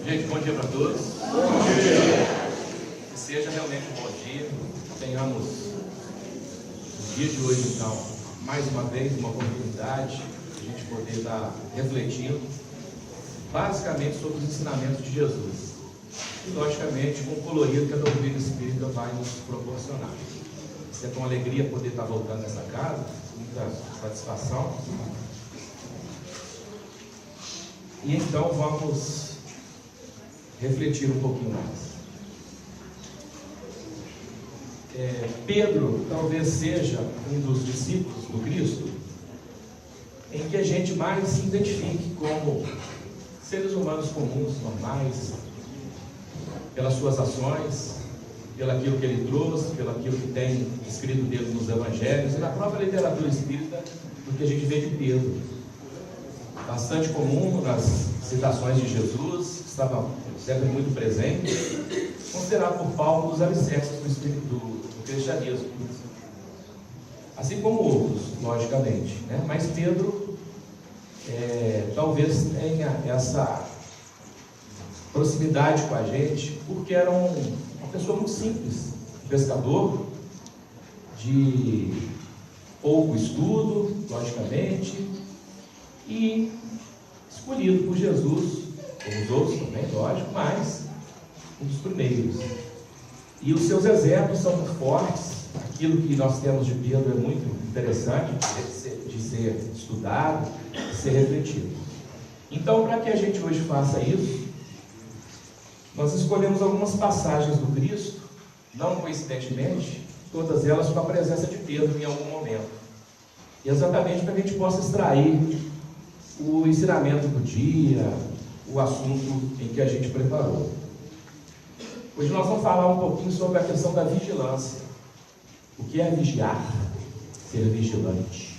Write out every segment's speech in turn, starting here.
Gente, bom dia para todos. Bom dia. Que seja realmente um bom dia. Tenhamos no dia de hoje, então, mais uma vez, uma oportunidade de a gente poder estar refletindo basicamente sobre os ensinamentos de Jesus. E, logicamente, com o colorido que a doutrina espírita vai nos proporcionar. É com alegria poder estar voltando nessa casa, muita satisfação. E então vamos refletir um pouquinho mais. Pedro talvez seja um dos discípulos do Cristo em que a gente mais se identifique como seres humanos comuns, normais, pelas suas ações, pelaquilo que ele trouxe, pelaquilo que tem escrito dele nos evangelhos e na própria literatura espírita, do que a gente vê de Pedro. Bastante comum nas citações de Jesus, que estava sempre muito presente, considerado por Paulo um dos alicerces do espírito do cristianismo. Assim como outros, logicamente, né? Mas Pedro talvez tenha essa proximidade com a gente, porque era uma pessoa muito simples, pescador, de pouco estudo, logicamente, e escolhido por Jesus, como os outros também, lógico, mas um dos primeiros. E os seus exemplos são muito fortes. Aquilo que nós temos de Pedro é muito interessante de ser estudado, de ser refletido. Então, para que a gente hoje faça isso, nós escolhemos algumas passagens do Cristo, não coincidentemente, todas elas com a presença de Pedro em algum momento. E exatamente para que a gente possa extrair o ensinamento do dia, o assunto em que a gente preparou. Hoje nós vamos falar um pouquinho sobre a questão da vigilância. O que é vigiar? Ser vigilante.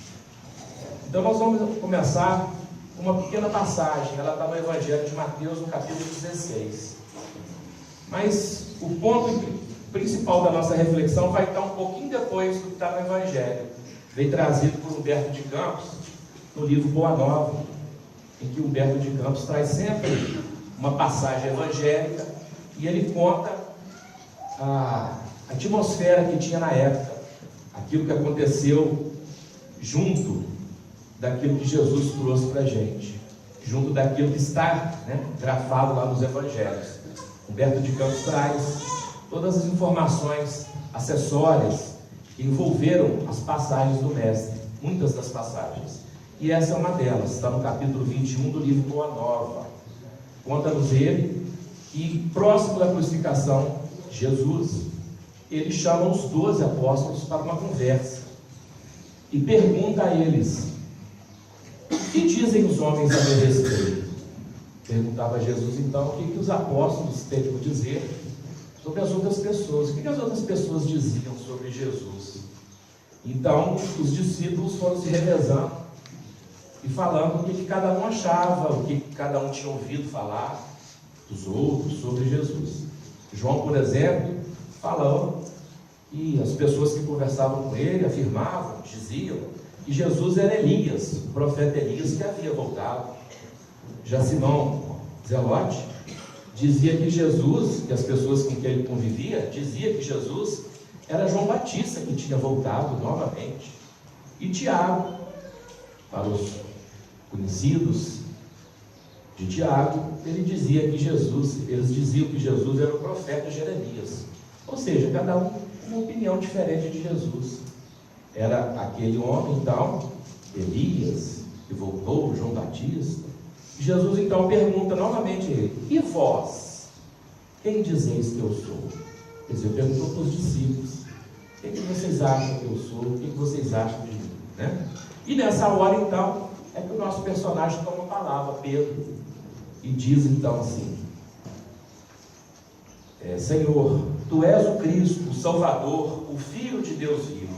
Então nós vamos começar com uma pequena passagem. Ela está no Evangelho de Mateus, no capítulo 16. Mas o ponto principal da nossa reflexão vai estar um pouquinho depois do que está no Evangelho. Veio trazido por Humberto de Campos, no livro Boa Nova, em que Humberto de Campos traz sempre uma passagem evangélica e ele conta a atmosfera que tinha na época, aquilo que aconteceu junto daquilo que Jesus trouxe para a gente, junto daquilo que está, grafado lá nos evangelhos. Humberto de Campos traz todas as informações acessórias que envolveram as passagens do Mestre, muitas das passagens. E essa é uma delas, está no capítulo 21 do livro Boa Nova. Conta-nos ele que, próximo da crucificação de Jesus, ele chama os 12 apóstolos para uma conversa e pergunta a eles: o que dizem os homens a meu respeito? Perguntava a Jesus então o que os apóstolos teriam a dizer sobre as outras pessoas. O que as outras pessoas diziam sobre Jesus? Então os discípulos foram se revezando e falando o que cada um achava, o que cada um tinha ouvido falar dos outros sobre Jesus. João, por exemplo, falando, e as pessoas que conversavam com ele afirmavam, diziam que Jesus era Elias, o profeta Elias que havia voltado. Já Simão Zelote dizia que Jesus, que as pessoas com quem ele convivia, dizia que Jesus era João Batista que tinha voltado novamente. E Tiago, para os conhecidos de Tiago, eles diziam que Jesus era o profeta Jeremias. Ou seja, cada um com uma opinião diferente de Jesus. Era aquele homem, então, Elias, que voltou, João Batista. E Jesus então pergunta novamente a ele: e vós? Quem dizeis que eu sou? Quer dizer, perguntou para os discípulos: quem que vocês acham que eu sou? O que vocês acham de mim? E nessa hora então é que o nosso personagem toma a palavra, Pedro, e diz então assim: Senhor, tu és o Cristo, o Salvador, o Filho de Deus vivo.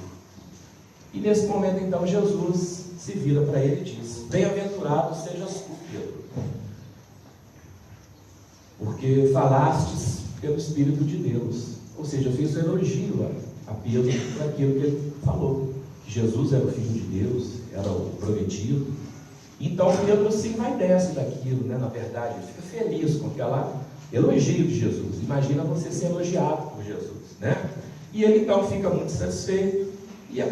E nesse momento então Jesus se vira para ele e diz: bem-aventurado sejas tu, Pedro, porque falastes pelo Espírito de Deus. Ou seja, fez um elogio a Pedro por aquilo que ele falou, que Jesus era o Filho de Deus, era o prometido, Então Pedro se envaidece daquilo, né? Na verdade, ele fica feliz com aquela elogio de Jesus. Imagina você ser elogiado por Jesus, né? E ele então fica muito satisfeito e a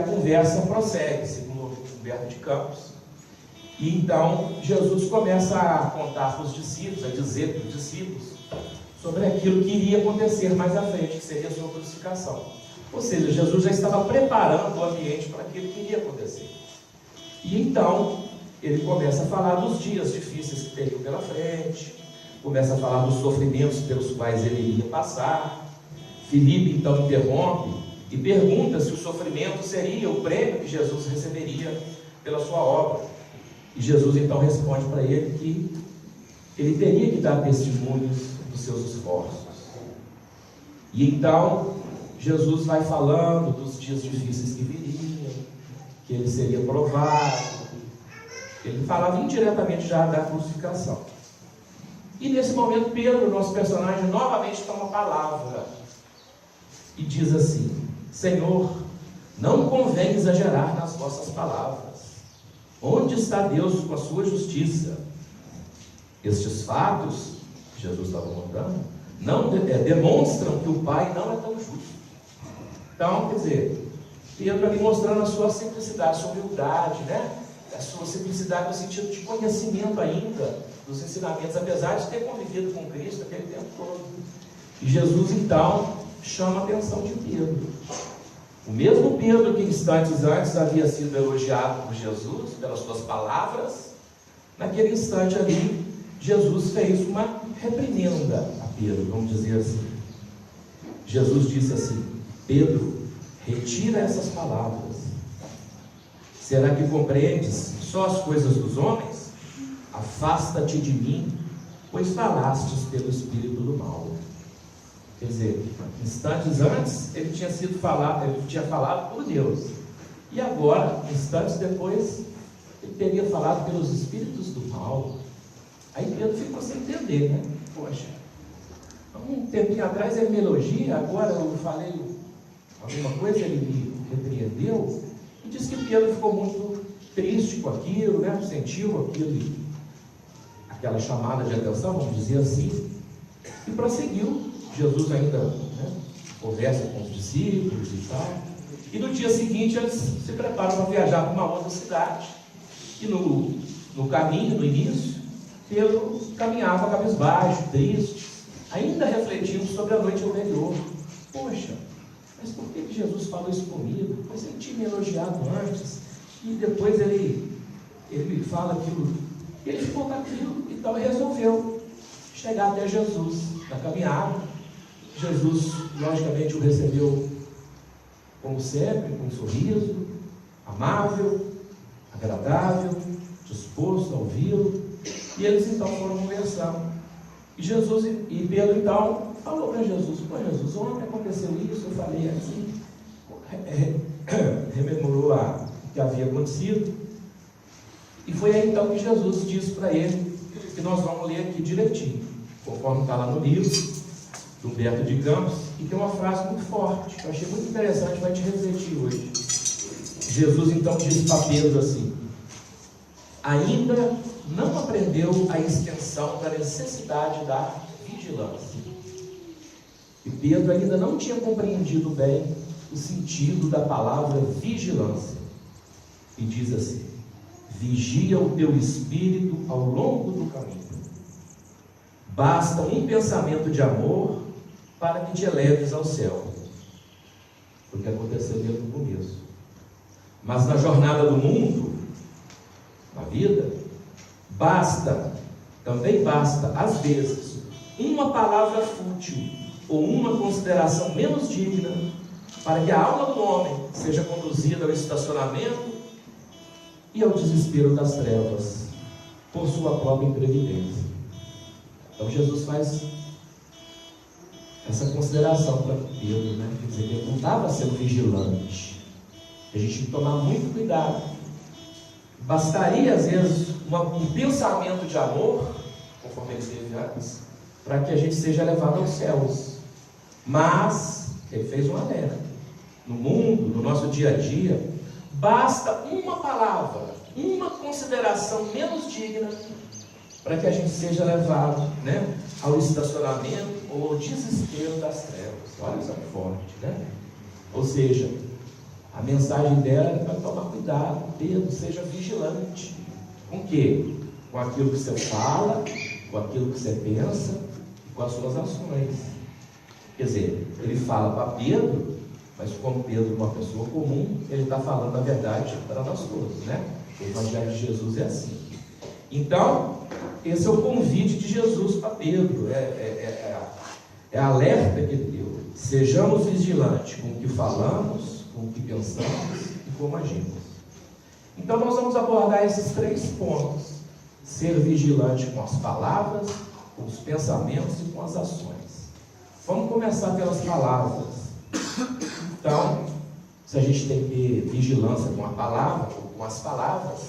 conversa prossegue, segundo Humberto de Campos. E então Jesus começa a contar para os discípulos, a dizer para os discípulos sobre aquilo que iria acontecer mais à frente, que seria a sua crucificação. Ou seja, Jesus já estava preparando o ambiente para aquilo que iria acontecer. E então ele começa a falar dos dias difíceis que teriam pela frente, começa a falar dos sofrimentos pelos quais ele iria passar. Filipe então interrompe e pergunta se o sofrimento seria o prêmio que Jesus receberia pela sua obra. E Jesus então responde para ele que ele teria que dar testemunhos dos seus esforços. E então Jesus vai falando dos dias difíceis que viriam, que ele seria provado. Ele falava indiretamente já da crucificação. E nesse momento Pedro, nosso personagem, novamente toma a palavra e diz assim: Senhor, não convém exagerar nas vossas palavras. Onde está Deus com a sua justiça? Estes fatos, que Jesus estava contando, não demonstram que o Pai não é tão justo. Então, quer dizer, Pedro ali mostrando a sua simplicidade, a sua humildade, né? A sua simplicidade no sentido de conhecimento ainda dos ensinamentos, apesar de ter convivido com Cristo aquele tempo todo. E Jesus então chama a atenção de Pedro. O mesmo Pedro que instantes antes havia sido elogiado por Jesus pelas suas palavras, naquele instante ali, Jesus fez uma reprimenda a Pedro, vamos dizer assim. Jesus disse assim: Pedro, retira essas palavras. Será que compreendes só as coisas dos homens? Afasta-te de mim, pois falastes pelo espírito do mal. Quer dizer, instantes antes ele tinha falado por Deus, e agora, instantes depois, ele teria falado pelos espíritos do mal. Aí Pedro ficou sem entender, né? Poxa, um tempinho atrás ele me elogia, agora eu falei alguma coisa, ele me repreendeu. E diz que Pedro ficou muito triste com aquilo, né? Sentiu aquela chamada de atenção, vamos dizer assim, e prosseguiu. Jesus ainda, né, conversa com os discípulos e tal. E no dia seguinte eles se preparam para viajar para uma outra cidade. E no caminho, no início, Pedro caminhava cabisbaixo, triste, ainda refletindo sobre a noite anterior. Poxa, mas por que Jesus falou isso comigo? Pois ele tinha me elogiado antes, e depois ele me fala aquilo. E ele ficou com aquilo, então resolveu chegar até Jesus na caminhada. Jesus, logicamente, o recebeu como sempre, com um sorriso, amável, agradável, disposto a ouvi-lo. E eles então foram conversando. E Pedro então falou para Jesus: pô, Jesus, ontem aconteceu isso, eu falei assim, rememorou o que havia acontecido. E foi aí então que Jesus disse para ele, que nós vamos ler aqui direitinho, conforme está lá no livro do Humberto de Campos, e tem uma frase muito forte, que eu achei muito interessante, vai te refletir hoje. Jesus então disse para Pedro assim: ainda não aprendeu a extensão da necessidade da vigilância. E Pedro ainda não tinha compreendido bem o sentido da palavra vigilância. E diz assim: vigia o teu espírito ao longo do caminho. Basta um pensamento de amor para que te eleves ao céu. Porque aconteceu desde o começo. Mas na jornada do mundo, na vida, também basta, às vezes, uma palavra fútil ou uma consideração menos digna para que a alma do homem seja conduzida ao estacionamento e ao desespero das trevas por sua própria imprevidência. Então Jesus faz essa consideração para Pedro, né? Quer dizer, ele não estava sendo vigilante. A gente tem que tomar muito cuidado. Bastaria, às vezes, um pensamento de amor, conforme ele teve antes, para que a gente seja levado aos céus. Mas, ele fez um alerta. No mundo, no nosso dia a dia, basta uma palavra uma consideração menos digna para que a gente seja levado, né, ao estacionamento ou ao desespero das trevas. Olha isso é forte, né? Ou seja, a mensagem dela é para tomar cuidado. Pedro, seja vigilante. Com o quê? Com aquilo que você fala, com aquilo que você pensa e com as suas ações. Quer dizer, ele fala para Pedro, mas como Pedro é uma pessoa comum, ele está falando a verdade para nós todos, né? O Evangelho de Jesus é assim. Então, esse é o convite de Jesus para Pedro, é alerta que ele deu. Sejamos vigilantes com o que falamos, com o que pensamos e como agimos. Então nós vamos abordar esses 3 pontos: ser vigilante com as palavras, com os pensamentos e com as ações. Vamos começar pelas palavras. Então, se a gente tem que ter vigilância com a palavra ou com as palavras,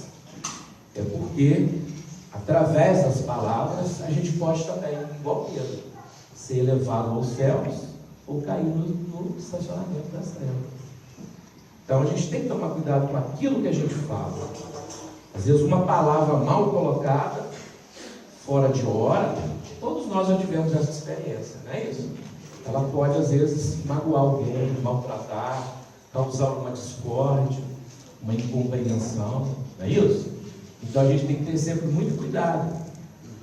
é porque através das palavras a gente pode também, igual Pedro, ser elevado aos céus ou cair no estacionamento das trevas. Então a gente tem que tomar cuidado com aquilo que a gente fala. Às vezes uma palavra mal colocada, fora de hora, todos nós já tivemos essa experiência, não é isso? Ela pode às vezes magoar alguém, maltratar, causar uma discórdia, uma incompreensão, não é isso? Então a gente tem que ter sempre muito cuidado.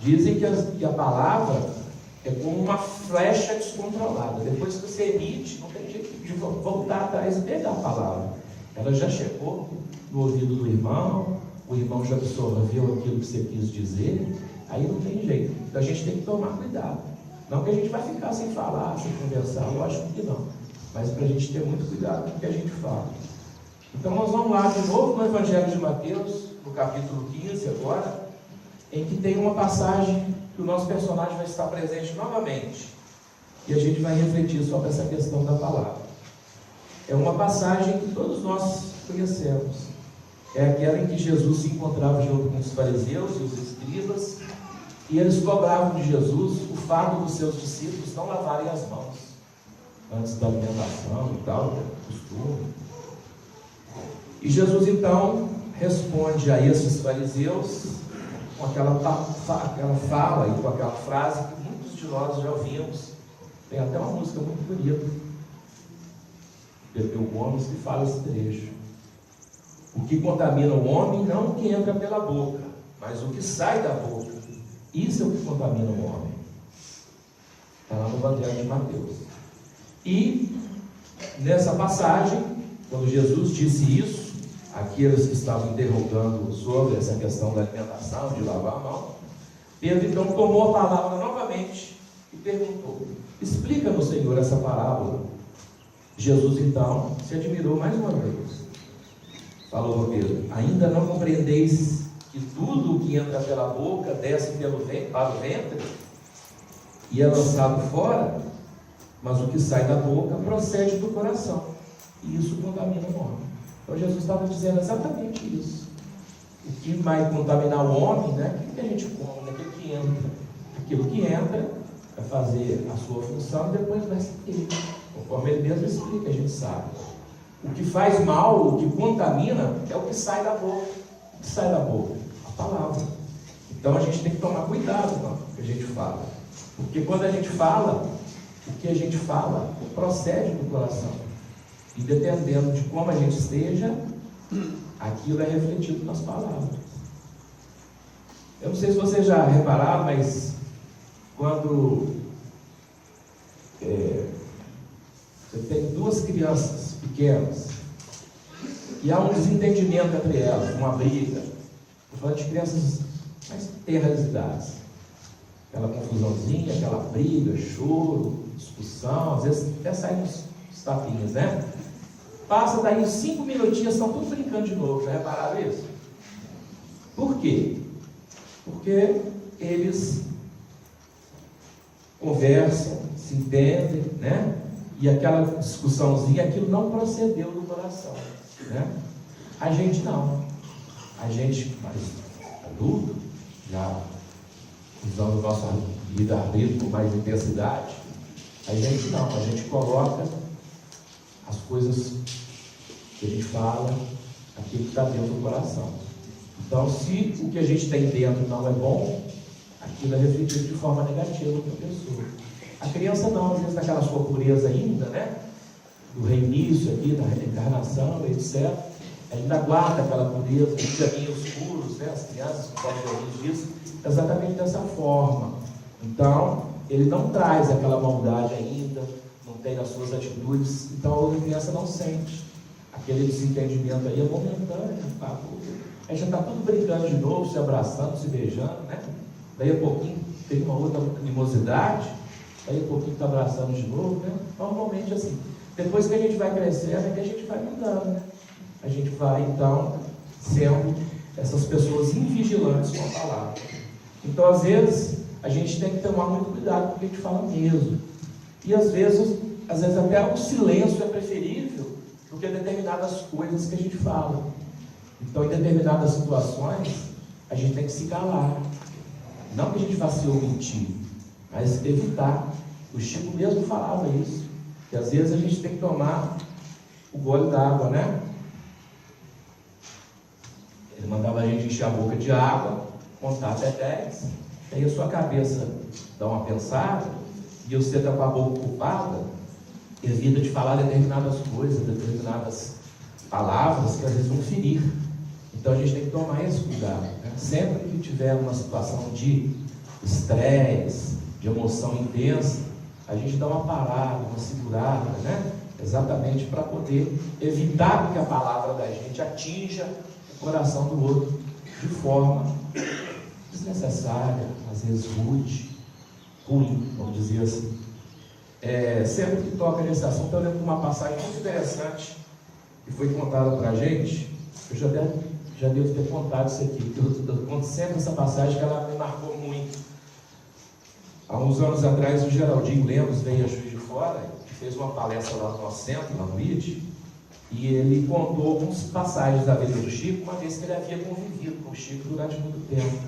Dizem que a palavra é como uma flecha descontrolada. Depois que você emite, não tem jeito de voltar atrás e pegar a palavra. Ela já chegou no ouvido do irmão, o irmão já absorveu aquilo que você quis dizer, aí não tem jeito. Então a gente tem que tomar cuidado. Não que a gente vai ficar sem falar, sem conversar, lógico que não. Mas para a gente ter muito cuidado com o que a gente fala. Então nós vamos lá de novo no Evangelho de Mateus, no capítulo 15 agora, em que tem uma passagem que o nosso personagem vai estar presente novamente. E a gente vai refletir sobre essa questão da palavra. É uma passagem que todos nós conhecemos. É aquela em que Jesus se encontrava junto com os fariseus e os escribas, e eles cobravam de Jesus o fato dos seus discípulos não lavarem as mãos antes da alimentação e tal, costume. E Jesus então responde a esses fariseus com aquela fala e com aquela frase que muitos de nós já ouvimos. Tem até uma música muito bonita, Pepeu Gomes, que fala esse trecho. O que contamina o homem não o que entra pela boca, mas o que sai da boca. Isso é o que contamina o homem. Está lá no Evangelho de Mateus. E nessa passagem, quando Jesus disse isso, aqueles que estavam interrogando sobre essa questão da alimentação, de lavar a mão, Pedro então tomou a palavra novamente e perguntou: explica-nos, Senhor, essa parábola. Jesus então se admirou mais uma vez. Falou para Pedro: ainda não compreendeis que tudo o que entra pela boca desce para o ventre e é lançado fora? Mas o que sai da boca procede do coração, e isso contamina o homem. Então Jesus estava dizendo exatamente isso. O que vai contaminar o homem, né? Aquilo que a gente come, aquilo que entra. Aquilo que entra vai fazer a sua função e depois vai sair. Conforme ele mesmo explica, a gente sabe. O que faz mal, o que contamina, é o que sai da boca. O que sai da boca? A palavra. Então a gente tem que tomar cuidado com o que a gente fala. Porque quando a gente fala, o que a gente fala procede do coração. E dependendo de como a gente esteja, aquilo é refletido nas palavras. Eu não sei se vocês já repararam, mas quando você tem 2 crianças pequenas e há um desentendimento entre elas, uma briga, estou falando de crianças mais tenras idades, aquela confusãozinha, aquela briga, choro, discussão, às vezes até saem uns tapinhas, né? Passa daí uns 5 minutinhos, estão todos brincando de novo. Já repararam isso? Por quê? Porque eles conversam, se entendem, né? E aquela discussãozinha, aquilo não procedeu do coração, né? A gente não. A gente, mais adulto, já usando nossa livre-arbítrio com mais intensidade, a gente não. A gente coloca as coisas que a gente fala, aquilo que está dentro do coração. Então, se o que a gente tem dentro não é bom, aquilo é refletido de forma negativa para a pessoa. A criança não, às vezes naquela sua pureza ainda, né? Do reinício aqui, da reencarnação, etc. Ainda guarda aquela pureza, os caminhos puros, né? As crianças, conforme Jesus diz, exatamente dessa forma. Então, ele não traz aquela maldade ainda, não tem as suas atitudes, então a criança não sente. Aquele desentendimento aí é momentâneo, tá? Aí já está tudo brincando de novo, se abraçando, se beijando, né? Daí a pouquinho tem uma outra animosidade, daí a pouquinho está abraçando de novo, né? Normalmente assim. Depois que a gente vai crescendo, é que a gente vai mudando, né? A gente vai, então, sendo essas pessoas invigilantes com a palavra. Então, às vezes, a gente tem que tomar muito cuidado com o que a gente fala mesmo. E, às vezes até o silêncio é preferível do que determinadas coisas que a gente fala. Então, em determinadas situações, a gente tem que se calar. Não que a gente vá se omitir, mas evitar. O Chico mesmo falava isso. Que às vezes a gente tem que tomar o gole d'água, né? Ele mandava a gente encher a boca de água, contar até 10. Aí a sua cabeça dá uma pensada, e você está com a boca ocupada, evita de falar determinadas coisas, determinadas palavras que às vezes vão ferir. Então a gente tem que tomar esse cuidado, né? Sempre que tiver uma situação de estresse, de emoção intensa, a gente dá uma parada, uma segurada, né? Exatamente para poder evitar que a palavra da gente atinja o coração do outro de forma desnecessária, às vezes ruim, vamos dizer assim. Sempre que toca nesse assunto, eu lembro de uma passagem muito interessante que foi contada para a gente. Eu já devo ter contado isso aqui, eu conto sempre essa passagem que ela me marcou muito. Há uns anos atrás, o Geraldinho Lemos veio a Juiz de Fora e fez uma palestra lá no nosso centro, lá no ID, e ele contou algumas passagens da vida do Chico, uma vez que ele havia convivido com o Chico durante muito tempo.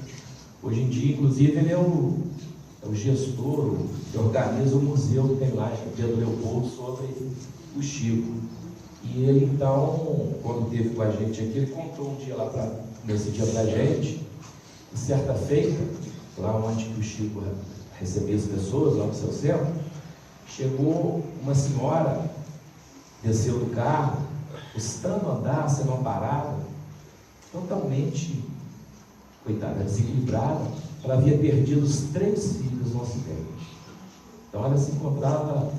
Hoje em dia, inclusive, ele é o gestor que organiza o museu que tem lá em Pedro Leopoldo sobre o Chico. E ele, então, quando esteve com a gente aqui, ele contou um dia nesse dia para a gente, e certa feita, lá onde o Chico recebia as pessoas, lá no seu centro, chegou uma senhora, desceu do carro, custando andar, sendo amparada, totalmente, coitada, desequilibrada. Ela havia perdido os 3 filhos no acidente. Então ela se encontrava,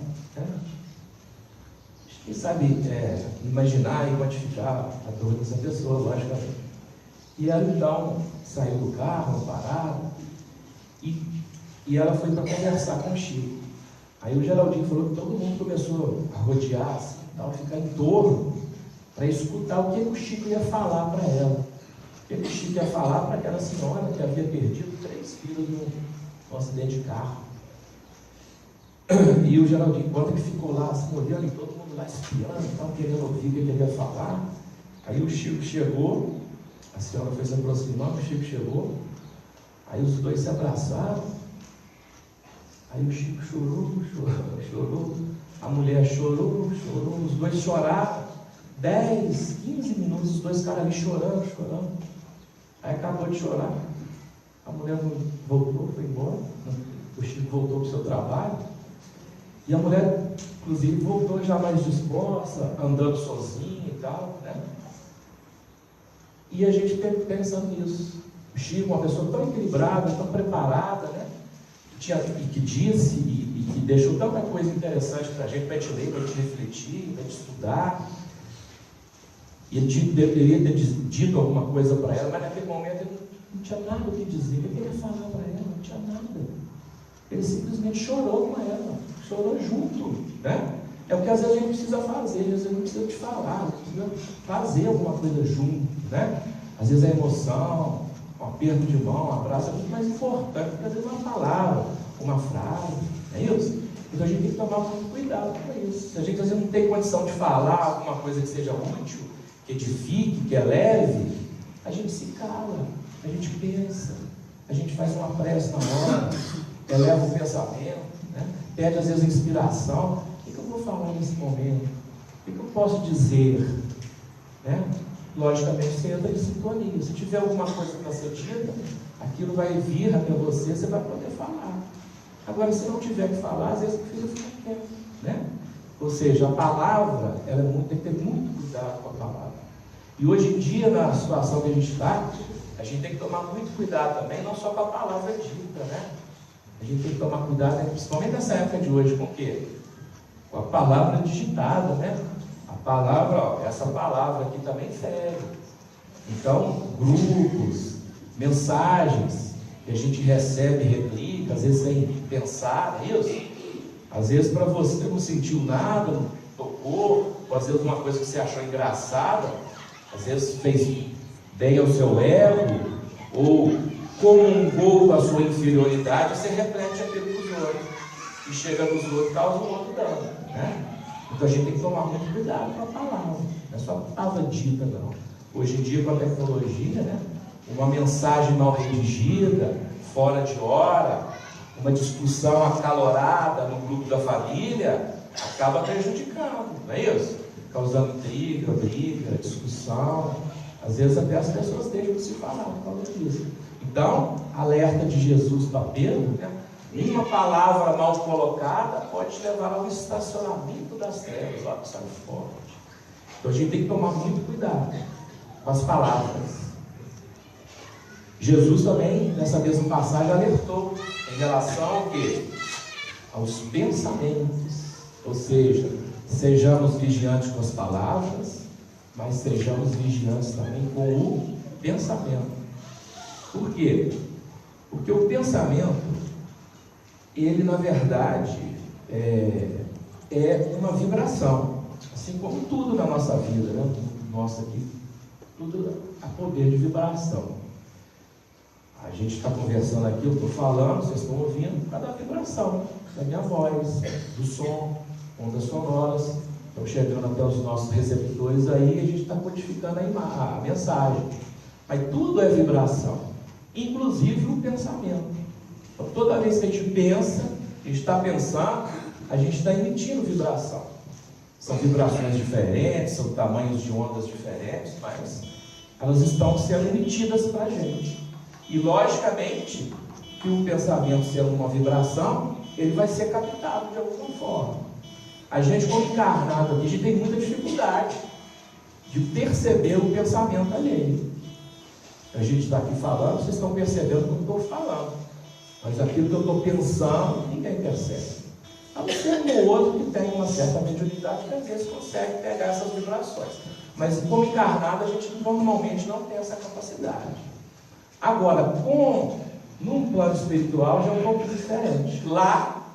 quem sabe imaginar e quantificar a dor dessa pessoa, logicamente. E ela então saiu do carro, amparada, e ela foi para conversar com o Chico. Aí o Geraldinho falou que todo mundo começou a rodear, assim, tal, ficar em torno, para escutar o que o Chico ia falar para ela. O que o Chico ia falar para aquela senhora que havia perdido 3 filhos no acidente de carro. E o Geraldinho conta que ficou lá, assim, olhando, e todo mundo lá espiando, tal, querendo ouvir o que ele ia falar. Aí o Chico chegou, a senhora foi se aproximando, o Chico chegou, aí os dois se abraçaram. Aí o Chico chorou, a mulher chorou, os dois choraram, 10, 15 minutos, os dois ficaram ali chorando. Aí acabou de chorar, a mulher voltou, foi embora, o Chico voltou para o seu trabalho, e a mulher, inclusive, voltou já mais disposta, andando sozinha e tal, né? E a gente pensando nisso, o Chico, uma pessoa tão equilibrada, tão preparada, né? Que disse e que deixou tanta coisa interessante para a gente ler, para a gente refletir, para a gente estudar. E ele deveria ter dito alguma coisa para ela, mas naquele momento ele não tinha nada o que dizer. O que ele ia falar para ela? Não tinha nada. Ele simplesmente chorou com ela, chorou junto, né? É o que às vezes a gente precisa fazer, às vezes a gente não precisa te falar, a gente precisa fazer alguma coisa junto, né? Às vezes a emoção, um aperto de mão, um abraço é muito mais importante, porque às vezes uma palavra, uma frase, não é isso? Então a gente tem que tomar muito cuidado com isso. Se a gente às vezes não tem condição de falar alguma coisa que seja útil, que edifique, que eleve, a gente se cala, a gente pensa, a gente faz uma prece na hora, eleva o pensamento, né? Pede às vezes inspiração. O que eu vou falar nesse momento? O que eu posso dizer? Né? logicamente você entra em sintonia. Se tiver alguma coisa para ser dita, aquilo vai vir até você, você vai poder falar. Agora, se não tiver que falar, às vezes o filho fica quieto, né? Ou seja, a palavra, tem que ter muito cuidado com a palavra. E hoje em dia, na situação que a gente está, a gente tem que tomar muito cuidado também, não só com a palavra dita, né? A gente tem que tomar cuidado, principalmente nessa época de hoje, com o quê? Com a palavra digitada, né? A palavra, essa palavra aqui também serve. Então, grupos, mensagens que a gente recebe, replica, às vezes sem pensar nisso. Às vezes para você não sentiu nada, não tocou, ou às vezes uma coisa que você achou engraçada, às vezes fez bem ao seu ego, ou comungou com a sua inferioridade, você reflete aquilo para os outros, e chega nos outros e causa um outro dano, né? Então a gente tem que tomar muito cuidado com a palavra, não é só a palavra dita, não. Hoje em dia, com a tecnologia, né? Uma mensagem mal redigida, fora de hora, uma discussão acalorada no grupo da família, acaba prejudicando, não é isso? Causando intriga, briga, discussão. Às vezes até as pessoas deixam de se falar por causa disso. Então, alerta de Jesus para Pedro, né? Nenhuma palavra mal colocada pode levar ao estacionamento das trevas. Olha que sai forte. Então a gente tem que tomar muito cuidado com as palavras. Jesus também, nessa mesma passagem, alertou em relação ao quê? Aos pensamentos. Ou seja, sejamos vigiantes com as palavras, mas sejamos vigiantes também com o pensamento. Por quê? Porque o pensamento, ele na verdade é uma vibração, assim como tudo na nossa vida, né? Nossa aqui, tudo a poder de vibração. A gente está conversando aqui, eu estou falando, vocês estão ouvindo, por causa da vibração da minha voz, do som, ondas sonoras, estão chegando até os nossos receptores aí, e a gente está codificando a mensagem. Mas tudo é vibração, inclusive o pensamento. Então, toda vez que a gente pensa, a gente está pensando, a gente está emitindo vibração. São vibrações diferentes, são tamanhos de ondas diferentes, mas elas estão sendo emitidas para a gente. E logicamente que o pensamento, sendo uma vibração, ele vai ser captado de alguma forma. A gente, como encarnado aqui, a gente tem muita dificuldade de perceber o pensamento alheio. A gente está aqui falando, vocês estão percebendo o que eu estou falando, mas aquilo que eu estou pensando, ninguém percebe. A não ser um ou outro que tem uma certa mediunidade, que às vezes consegue pegar essas vibrações. Mas como encarnado, a gente normalmente não tem essa capacidade. Agora, num plano espiritual já é um pouco diferente. Lá,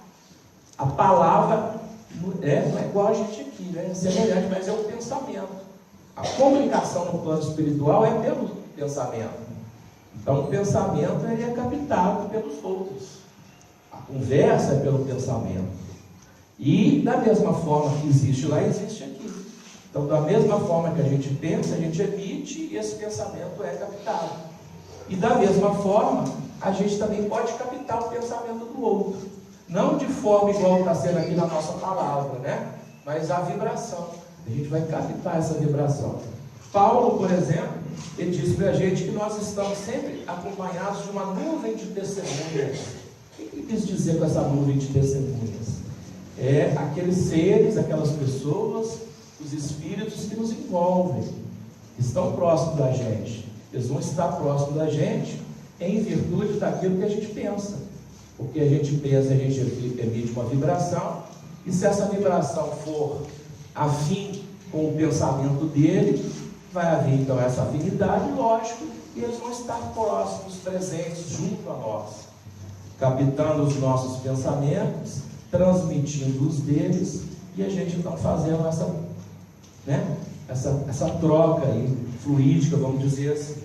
a palavra não é igual a gente aqui, né? É semelhante, mas é o pensamento. A comunicação no plano espiritual é pelo pensamento. Então, o pensamento ele é captado pelos outros. A conversa é pelo pensamento. E, da mesma forma que existe lá, existe aqui. Então, da mesma forma que a gente pensa, a gente emite e esse pensamento é captado. E da mesma forma, a gente também pode captar o pensamento do outro. Não de forma igual está sendo aqui na nossa palavra, né? Mas a vibração. A gente vai captar essa vibração. Paulo, por exemplo, ele diz para a gente que nós estamos sempre acompanhados de uma nuvem de testemunhas. O que ele quis dizer com essa nuvem de testemunhas? É aqueles seres, aquelas pessoas, os espíritos que nos envolvem, que estão próximos da gente. Eles vão estar próximos da gente em virtude daquilo que a gente pensa. Porque a gente pensa, a gente emite uma vibração, e se essa vibração for afim com o pensamento dele, vai haver então essa afinidade, lógico, e eles vão estar próximos, presentes, junto a nós, captando os nossos pensamentos, transmitindo os deles, e a gente então fazendo essa troca aí, fluídica, vamos dizer assim.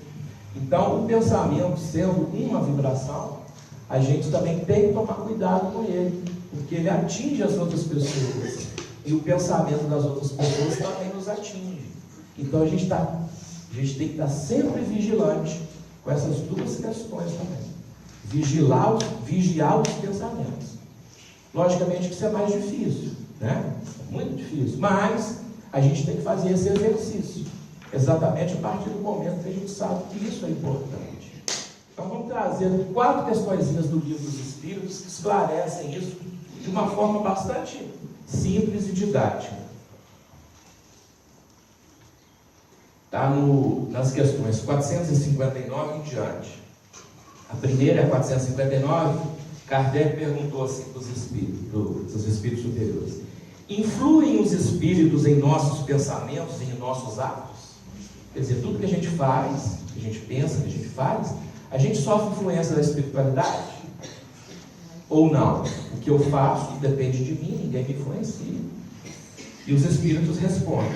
Então, o pensamento sendo uma vibração, a gente também tem que tomar cuidado com ele, porque ele atinge as outras pessoas, e o pensamento das outras pessoas também nos atinge. Então, a gente tem que estar sempre vigilante com essas duas questões também. Vigiar os pensamentos. Logicamente que isso é mais difícil, né? É muito difícil, mas a gente tem que fazer esse exercício. exatamente a partir do momento que a gente sabe que isso é importante. Então vamos trazer 4 questõezinhas do Livro dos Espíritos que esclarecem isso de uma forma bastante simples e didática. Está nas questões 459 em diante. A primeira é 459. Kardec perguntou assim para os espíritos superiores: influem os espíritos em nossos pensamentos e em nossos atos? Quer dizer, tudo que a gente faz, que a gente pensa, que a gente faz, a gente sofre influência da espiritualidade? Ou não? O que eu faço depende de mim, ninguém me influencia. E os espíritos respondem: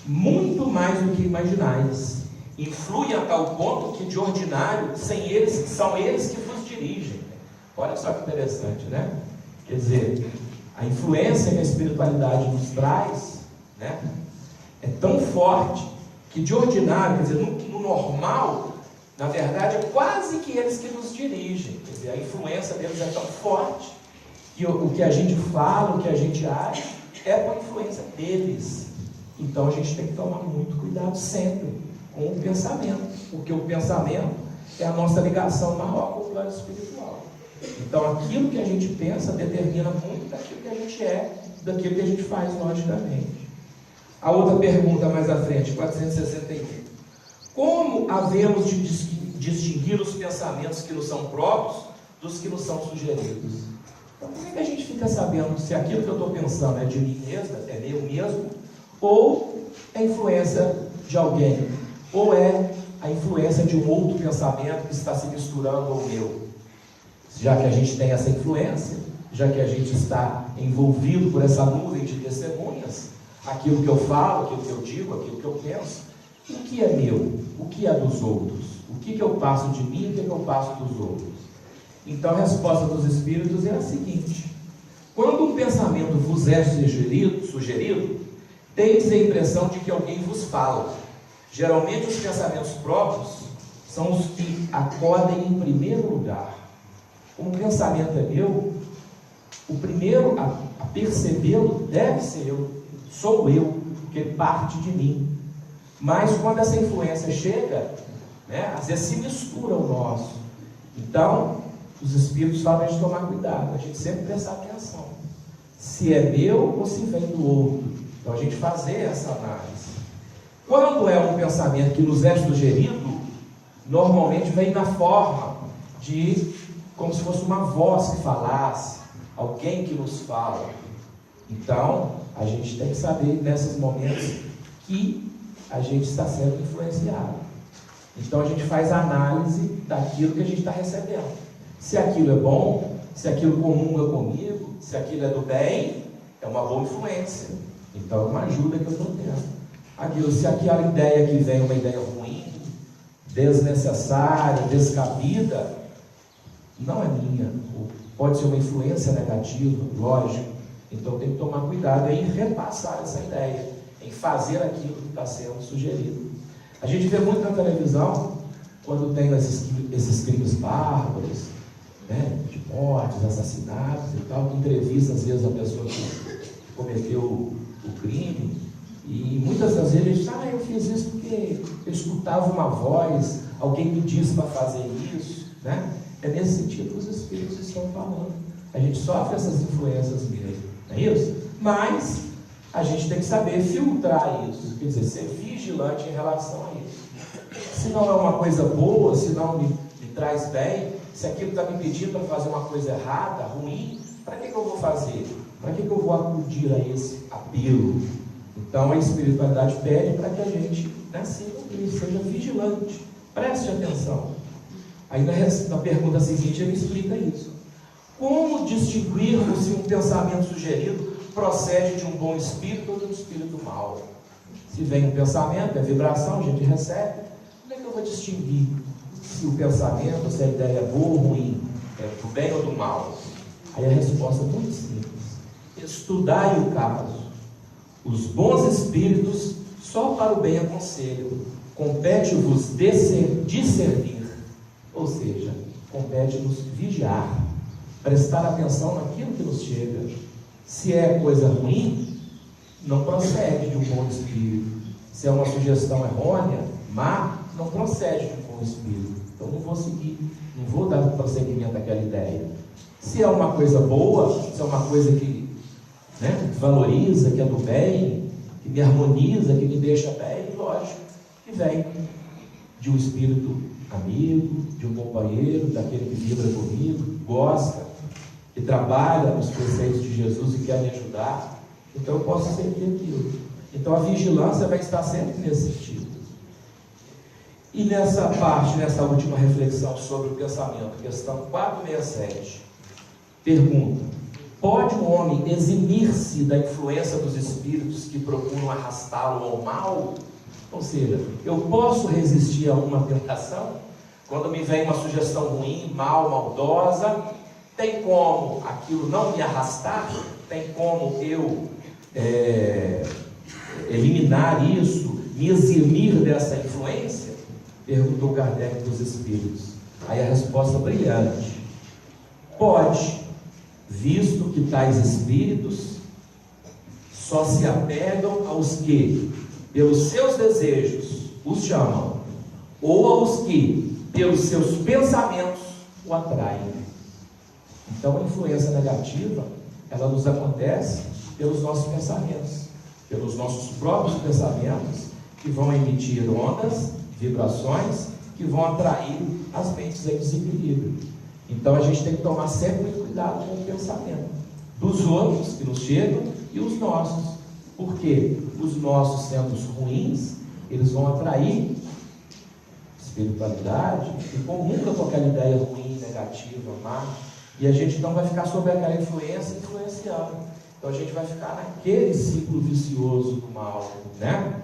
muito mais do que imaginais. Influem a tal ponto que de ordinário são eles que vos dirigem. Olha só que interessante, né? Quer dizer, a influência que a espiritualidade nos traz, né, é tão forte que de ordinário, quer dizer, no normal, na verdade, é quase que eles que nos dirigem. Quer dizer, a influência deles é tão forte que o que a gente fala, o que a gente age, é por influência deles. Então a gente tem que tomar muito cuidado sempre com o pensamento, porque o pensamento é a nossa ligação maior com o plano espiritual. Então aquilo que a gente pensa determina muito daquilo que a gente é, daquilo que a gente faz logicamente. A outra pergunta mais à frente, 461. Como havemos de distinguir os pensamentos que nos são próprios dos que nos são sugeridos? Então como é que a gente fica sabendo se aquilo que eu estou pensando é de mim mesmo, é meu mesmo, ou é influência de alguém, ou é a influência de um outro pensamento que está se misturando ao meu? Já que a gente tem essa influência, já que a gente está envolvido por essa nuvem de testemunhas, aquilo que eu falo, aquilo que eu digo, aquilo que eu penso, o que é meu? O que é dos outros? O que eu passo de mim e o que eu passo dos outros? Então a resposta dos espíritos é a seguinte: quando um pensamento vos é sugerido, tendes a impressão de que alguém vos fala. Geralmente os pensamentos próprios são os que acodem em primeiro lugar. Como o pensamento é meu, o primeiro a percebê-lo deve ser eu, sou eu, porque parte de mim. Mas quando essa influência chega, né, às vezes se mistura o nosso. Então, os espíritos falam a gente tomar cuidado, a gente sempre prestar atenção, se é meu ou se vem do outro. Então a gente fazer essa análise. Quando é um pensamento que nos é sugerido, normalmente vem na forma de, como se fosse uma voz que falasse, alguém que nos fala. Então, a gente tem que saber nesses momentos que a gente está sendo influenciado. Então, a gente faz a análise daquilo que a gente está recebendo. Se aquilo é bom, se aquilo comunga comigo, se aquilo é do bem, é uma boa influência. Então, é uma ajuda que eu estou tendo. Aquilo, se aquela ideia que vem é uma ideia ruim, desnecessária, descabida, não é minha. Pode ser uma influência negativa, lógico. Então tem que tomar cuidado em repassar essa ideia, em fazer aquilo que está sendo sugerido. A gente vê muito na televisão, quando tem esses crimes bárbaros, né, de mortes, assassinatos e tal, que entrevista às vezes a pessoa que cometeu o crime, e muitas das vezes ele diz: eu fiz isso porque eu escutava uma voz, alguém me disse para fazer isso, né? É nesse sentido que os espíritos estão falando. A gente sofre essas influências mesmo, não é isso? Mas a gente tem que saber filtrar isso, quer dizer, ser vigilante em relação a isso. Se não é uma coisa boa, se não me traz bem, se aquilo está me pedindo para fazer uma coisa errada, ruim, para que eu vou fazer? Para que eu vou acudir a esse apelo? Então a espiritualidade pede para que a gente, né, seja vigilante, preste atenção. Aí na pergunta seguinte ele explica isso. Como distinguirmos se um pensamento sugerido procede de um bom espírito ou de um espírito mau? Se vem um pensamento, é vibração, a gente recebe. Como é que eu vou distinguir se o pensamento, se a ideia é boa ou ruim, é do bem ou do mal? Aí a resposta é muito simples: estudai o caso. Os bons espíritos só para o bem aconselham. Compete-vos discernir, ou seja, compete-nos vigiar, prestar atenção naquilo que nos chega. Se é coisa ruim, não procede de um bom espírito. Se é uma sugestão errônea, má, não procede com o Espírito. Então não vou seguir, não vou dar prosseguimento àquela ideia. Se é uma coisa boa, se é uma coisa que valoriza, que é do bem, que me harmoniza, que me deixa bem, lógico, que vem de um espírito amigo, de um companheiro, daquele que vibra comigo, gosta, que trabalha nos preceitos de Jesus e quer me ajudar, então eu posso seguir aquilo. Então a vigilância vai estar sempre nesse sentido. E nessa parte, nessa última reflexão sobre o pensamento, questão 467, pergunta: pode um homem eximir-se da influência dos espíritos que procuram arrastá-lo ao mal? Ou seja, eu posso resistir a uma tentação? Quando me vem uma sugestão ruim, mal, maldosa, tem como aquilo não me arrastar? Tem como eu eliminar isso, me eximir dessa influência? Perguntou Kardec dos espíritos. Aí a resposta brilhante: pode, visto que tais espíritos só se apegam aos que, pelos seus desejos, os chamam, ou aos que, pelos seus pensamentos, o atraem. Então a influência negativa, ela nos acontece pelos nossos pensamentos, pelos nossos próprios pensamentos, que vão emitir ondas, vibrações, que vão atrair as mentes em desequilíbrio. Então a gente tem que tomar sempre muito cuidado com o pensamento dos outros que nos chegam e os nossos, porque os nossos sendo ruins, eles vão atrair espiritualidade que comunga com aquela ideia ruim, negativa, má, e a gente não vai ficar sob aquela influência influenciando. Então a gente vai ficar naquele ciclo vicioso do mal, né?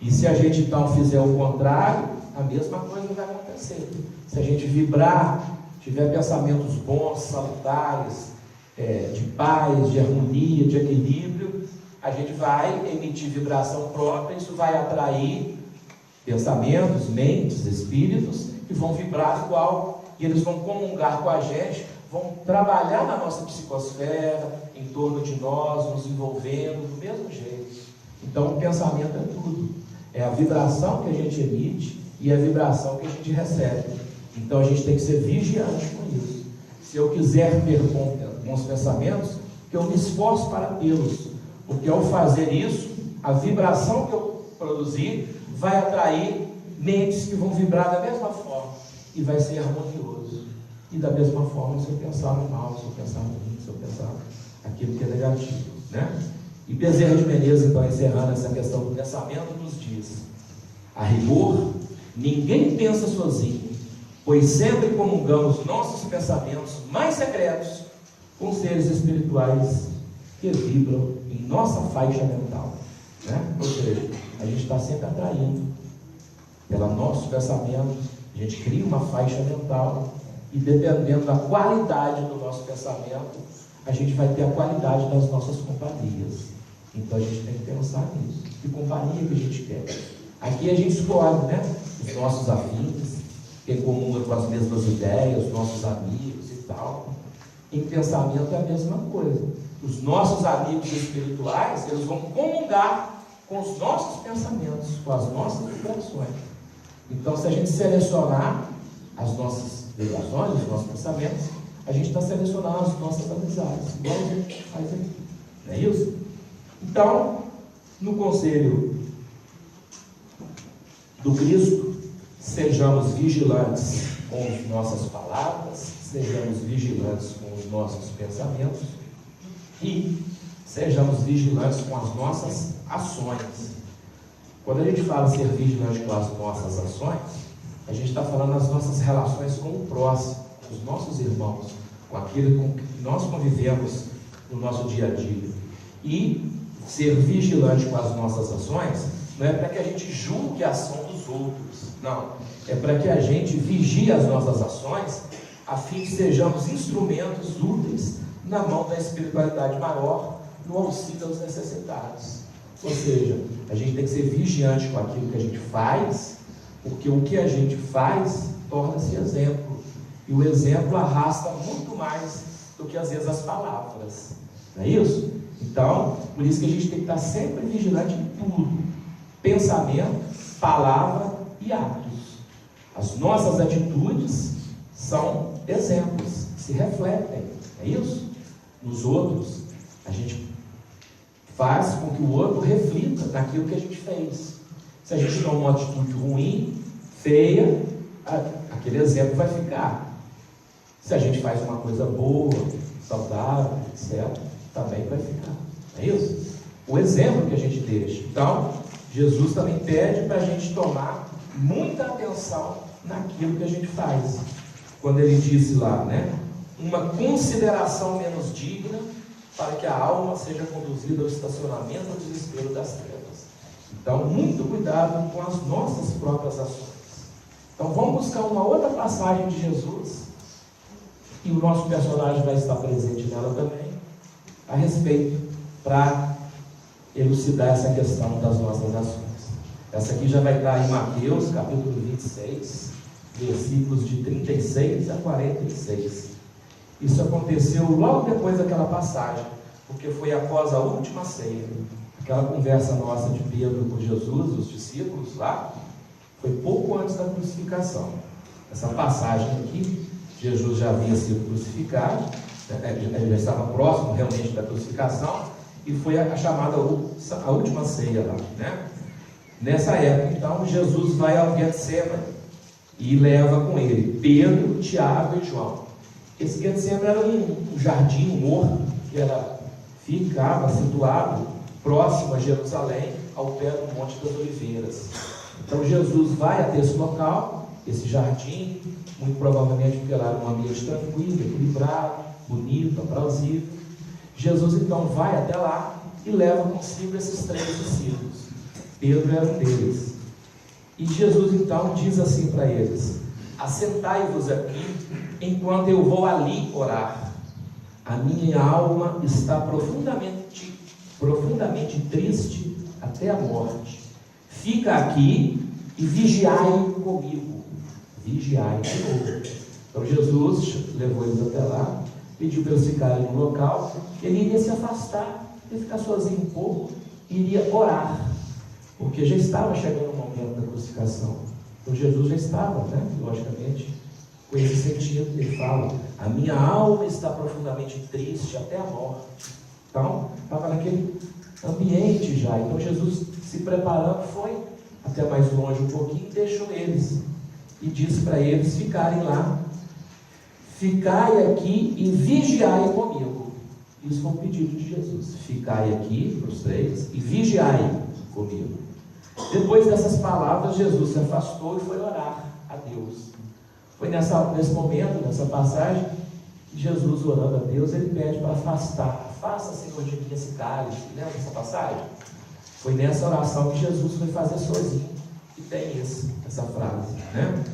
E se a gente então fizer o contrário, a mesma coisa vai acontecer. Se a gente vibrar, tiver pensamentos bons, salutares, de paz, de harmonia, de equilíbrio, a gente vai emitir vibração própria, isso vai atrair pensamentos, mentes, espíritos que vão vibrar igual, e eles vão comungar com a gente, vão trabalhar na nossa psicosfera, em torno de nós, nos envolvendo do mesmo jeito. Então o pensamento é tudo, é a vibração que a gente emite e a vibração que a gente recebe. Então a gente tem que ser vigiante com isso. Se eu quiser ter bons pensamentos, que eu me esforço para tê-los, porque ao fazer isso, a vibração que eu produzir vai atrair mentes que vão vibrar da mesma forma e vai ser harmonioso. E da mesma forma, se eu pensar no mal, se eu pensar no ruim, se eu pensar aquilo que é negativo, né? E Bezerra de Menezes, então, encerrando essa questão do pensamento, nos diz: a rigor, ninguém pensa sozinho, pois sempre comungamos nossos pensamentos mais secretos com seres espirituais que vibram em nossa faixa mental, né? Ou seja, a gente está sempre atraindo pelo nosso pensamento, a gente cria uma faixa mental, e dependendo da qualidade do nosso pensamento, a gente vai ter a qualidade das nossas companhias. Então a gente tem que pensar nisso, que companhia que a gente quer. Aqui a gente escolhe, né? Os nossos afins, quem comunga com as mesmas ideias, os nossos amigos e tal. Em pensamento é a mesma coisa. Os nossos amigos espirituais, eles vão comungar com os nossos pensamentos, com as nossas vibrações. Então, se a gente selecionar as nossas vibrações, os nossos pensamentos, a gente está selecionando as nossas amizades, igual a gente faz aqui. Não é isso? Então, no conselho do Cristo, sejamos vigilantes com as nossas palavras, sejamos vigilantes com os nossos pensamentos e sejamos vigilantes com as nossas ações. Quando a gente fala ser vigilante com as nossas ações, a gente está falando das nossas relações com o próximo, com os nossos irmãos, com aquele com que nós convivemos no nosso dia a dia. E ser vigilante com as nossas ações não é para que a gente julgue a ação dos outros, não. É para que a gente vigie as nossas ações, a fim que sejamos instrumentos úteis na mão da espiritualidade maior, no auxílio aos necessitados. Ou seja, a gente tem que ser vigiante com aquilo que a gente faz, porque o que a gente faz torna-se exemplo. E o exemplo arrasta muito mais do que às vezes as palavras. Não é isso? Então, por isso que a gente tem que estar sempre vigilante em tudo. pensamento, palavra e atos. As nossas atitudes são exemplos, se refletem, é isso? Nos outros, a gente faz com que o outro reflita naquilo que a gente fez. Se a gente toma uma atitude ruim, feia, aquele exemplo vai ficar. Se a gente faz uma coisa boa, saudável, etc., também vai ficar. É isso? O exemplo que a gente deixa. Então, Jesus também pede para a gente tomar muita atenção naquilo que a gente faz. Quando ele disse lá, né? Uma consideração menos digna para que a alma seja conduzida ao estacionamento do desespero das trevas. Então, muito cuidado com as nossas próprias ações. Então, vamos buscar uma outra passagem de Jesus, e o nosso personagem vai estar presente nela também, a respeito, para elucidar essa questão das nossas ações. Essa aqui já vai estar em Mateus, capítulo 26, versículos de 36 a 46. Isso aconteceu logo depois daquela passagem, porque foi após a última ceia. Aquela conversa nossa de Pedro com Jesus, os discípulos lá, foi pouco antes da crucificação. Essa passagem aqui, Jesus já havia sido crucificado, ele já estava próximo realmente da crucificação, e foi a chamada a última ceia lá, né? Nessa época, então, Jesus vai ao Getsemane e leva com ele Pedro, Tiago e João. Esse Getsemane era um jardim, um horto, que ficava situado próximo a Jerusalém, ao pé do Monte das Oliveiras. Então Jesus vai até esse local, esse jardim, muito provavelmente porque era um ambiente tranquilo, equilibrado, bonito, aprauzível. Jesus então vai até lá e leva consigo esses 3 discípulos. Pedro era um deles. E Jesus então diz assim para eles: assentai-vos aqui, enquanto eu vou ali orar. A minha alma está profundamente triste até a morte. Fica aqui e vigiai comigo. Vigiai de novo. Então Jesus levou eles até lá, pediu para eles ficarem no local. Ele iria se afastar, ia ficar sozinho um pouco, iria orar, porque já estava chegando o momento da crucificação. Então Jesus já estava, né, logicamente, com esse sentido. Ele fala: a minha alma está profundamente triste até a morte. Então, estava naquele ambiente já. Então Jesus, se preparando, foi até mais longe um pouquinho e deixou eles. E disse para eles ficarem lá. Ficai aqui e vigiai comigo. Isso foi um pedido de Jesus. Ficai aqui, para os 3, e vigiai comigo. Depois dessas palavras, Jesus se afastou e foi orar a Deus. Foi nesse momento, nessa passagem, que Jesus, orando a Deus, ele pede para afastar. Afasta, Senhor, de mim esse cálice. Lembra dessa passagem? Foi nessa oração que Jesus foi fazer sozinho. E tem essa frase, né?